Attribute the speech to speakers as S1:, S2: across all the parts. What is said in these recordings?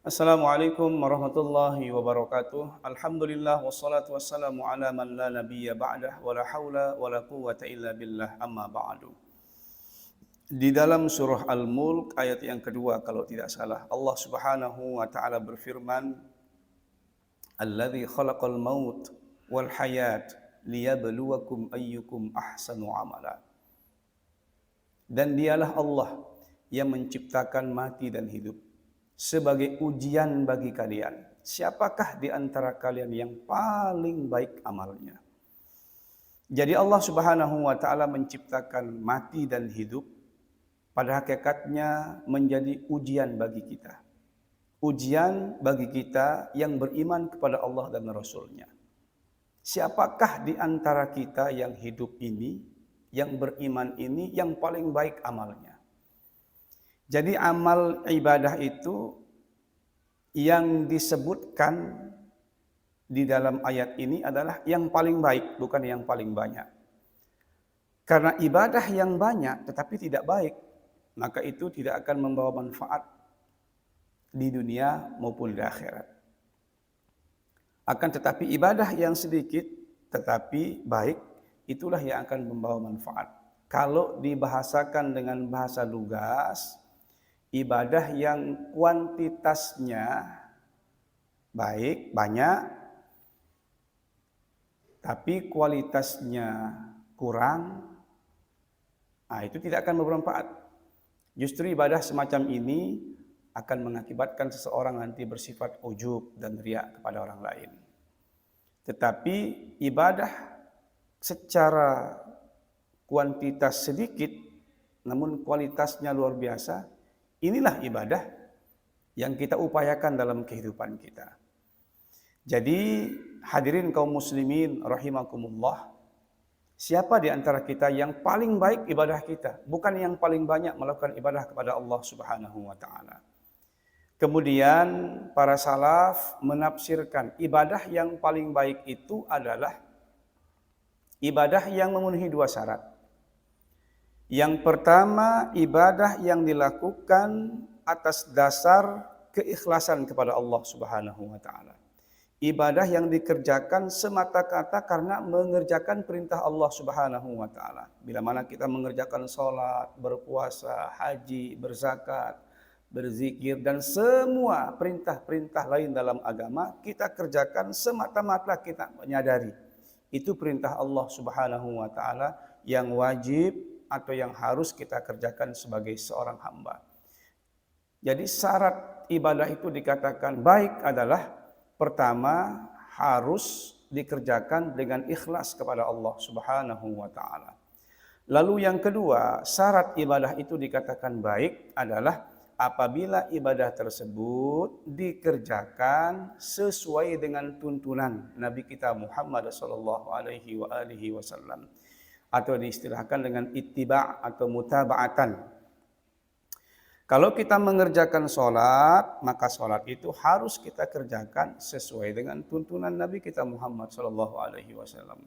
S1: Assalamualaikum warahmatullahi wabarakatuh. Alhamdulillah wassalatu wassalamu ala man la nabiyya ba'dah wa la haula wa la quwwata illa billah amma ba'du. Di dalam surah Al-Mulk ayat yang kedua kalau tidak salah, Allah Subhanahu wa taala berfirman, "Alladzi khalaqal maut wal hayat liyabluwakum ayyukum ahsanu amala." Dan dialah Allah yang menciptakan mati dan hidup sebagai ujian bagi kalian. Siapakah di antara kalian yang paling baik amalnya? Jadi Allah Subhanahu wa taala menciptakan mati dan hidup pada hakikatnya menjadi ujian bagi kita. Ujian bagi kita yang beriman kepada Allah dan Rasul-Nya. Siapakah di antara kita yang hidup ini, yang beriman ini, yang paling baik amalnya? Jadi amal ibadah itu yang disebutkan di dalam ayat ini adalah yang paling baik, bukan yang paling banyak. Karena ibadah yang banyak tetapi tidak baik, maka itu tidak akan membawa manfaat di dunia maupun di akhirat. Akan tetapi ibadah yang sedikit tetapi baik, itulah yang akan membawa manfaat. Kalau dibahasakan dengan bahasa lugas, ibadah yang kuantitasnya baik, banyak, tapi kualitasnya kurang, itu tidak akan bermanfaat. Justru ibadah semacam ini akan mengakibatkan seseorang nanti bersifat ujub dan riya kepada orang lain. Tetapi ibadah secara kuantitas sedikit, namun kualitasnya luar biasa, inilah ibadah yang kita upayakan dalam kehidupan kita. Jadi hadirin kaum muslimin rahimakumullah, siapa di antara kita yang paling baik ibadah kita? Bukan yang paling banyak melakukan ibadah kepada Allah Subhanahu wa taala. Kemudian para salaf menafsirkan ibadah yang paling baik itu adalah ibadah yang memenuhi dua syarat. Yang pertama, ibadah yang dilakukan atas dasar keikhlasan kepada Allah Subhanahu wa taala. Ibadah yang dikerjakan semata-mata karena mengerjakan perintah Allah Subhanahu wa taala. Bila mana kita mengerjakan salat, berpuasa, haji, berzakat, berzikir dan semua perintah-perintah lain dalam agama kita kerjakan semata-mata kita menyadari itu perintah Allah Subhanahu wa taala yang wajib atau yang harus kita kerjakan sebagai seorang hamba. Jadi syarat ibadah itu dikatakan baik adalah pertama harus dikerjakan dengan ikhlas kepada Allah Subhanahu wa taala. Lalu yang kedua, syarat ibadah itu dikatakan baik adalah apabila ibadah tersebut dikerjakan sesuai dengan tuntunan Nabi kita Muhammad sallallahu alaihi wasallam atau diistilahkan dengan ittiba' atau mutaba'atan. Kalau kita mengerjakan sholat, maka sholat itu harus kita kerjakan sesuai dengan tuntunan Nabi kita Muhammad sallallahu alaihi wasallam.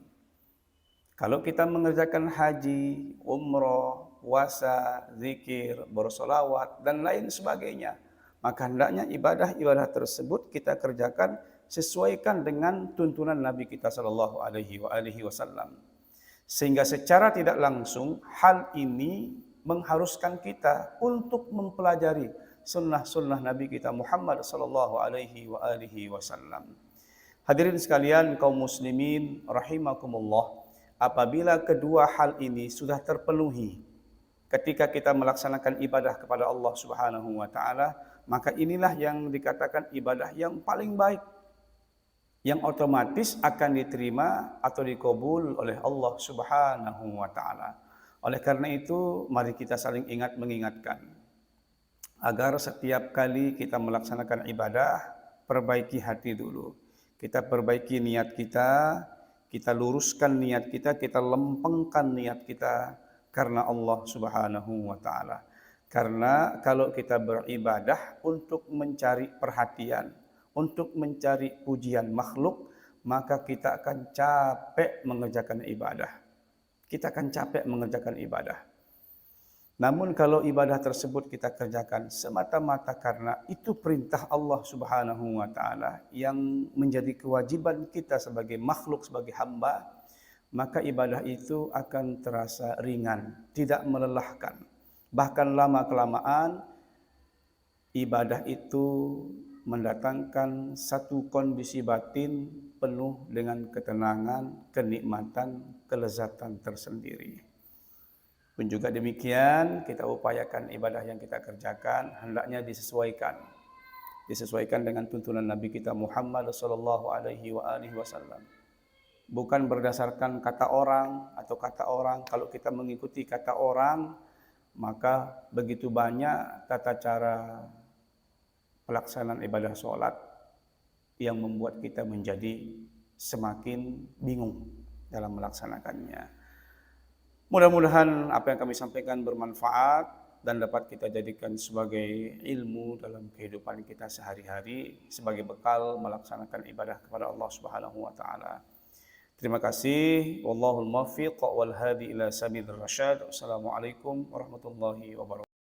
S1: Kalau kita mengerjakan haji, umroh, puasa, zikir, bersolawat, dan lain sebagainya, maka hendaknya ibadah-ibadah tersebut kita kerjakan sesuaikan dengan tuntunan Nabi kita sallallahu alaihi wasallam. Sehingga secara tidak langsung hal ini mengharuskan kita untuk mempelajari sunnah-sunnah Nabi kita Muhammad sallallahu alaihi wasallam. Hadirin sekalian kaum muslimin rahimakumullah, apabila kedua hal ini sudah terpenuhi ketika kita melaksanakan ibadah kepada Allah Subhanahu wa taala, maka inilah yang dikatakan ibadah yang paling baik, yang otomatis akan diterima atau dikabul oleh Allah Subhanahu wa taala. Oleh karena itu, mari kita saling ingat mengingatkan agar setiap kali kita melaksanakan ibadah, perbaiki hati dulu. Kita perbaiki niat kita luruskan niat kita lempengkan niat kita karena Allah Subhanahu wa taala. Karena kalau kita beribadah untuk mencari perhatian, untuk mencari pujian makhluk, maka kita akan capek mengerjakan ibadah. Kita akan capek mengerjakan ibadah. Namun kalau ibadah tersebut kita kerjakan semata-mata karena itu perintah Allah Subhanahu wa taala yang menjadi kewajiban kita sebagai makhluk, sebagai hamba, maka ibadah itu akan terasa ringan, tidak melelahkan. Bahkan lama-kelamaan ibadah itu mendatangkan satu kondisi batin penuh dengan ketenangan, kenikmatan, kelezatan tersendiri. Pun juga demikian, kita upayakan ibadah yang kita kerjakan hendaknya disesuaikan dengan tuntunan Nabi kita Muhammad sallallahu alaihi wasallam. Bukan berdasarkan kata orang atau kata orang. Kalau kita mengikuti kata orang, maka begitu banyak tata cara pelaksanaan ibadah sholat yang membuat kita menjadi semakin bingung dalam melaksanakannya. Mudah-mudahan apa yang kami sampaikan bermanfaat dan dapat kita jadikan sebagai ilmu dalam kehidupan kita sehari-hari sebagai bekal melaksanakan ibadah kepada Allah Subhanahu wa taala. Terima kasih. Wallahul muwaffiq wal hadi ila sabilir rasyad. Wassalamualaikum warahmatullahi wabarakatuh.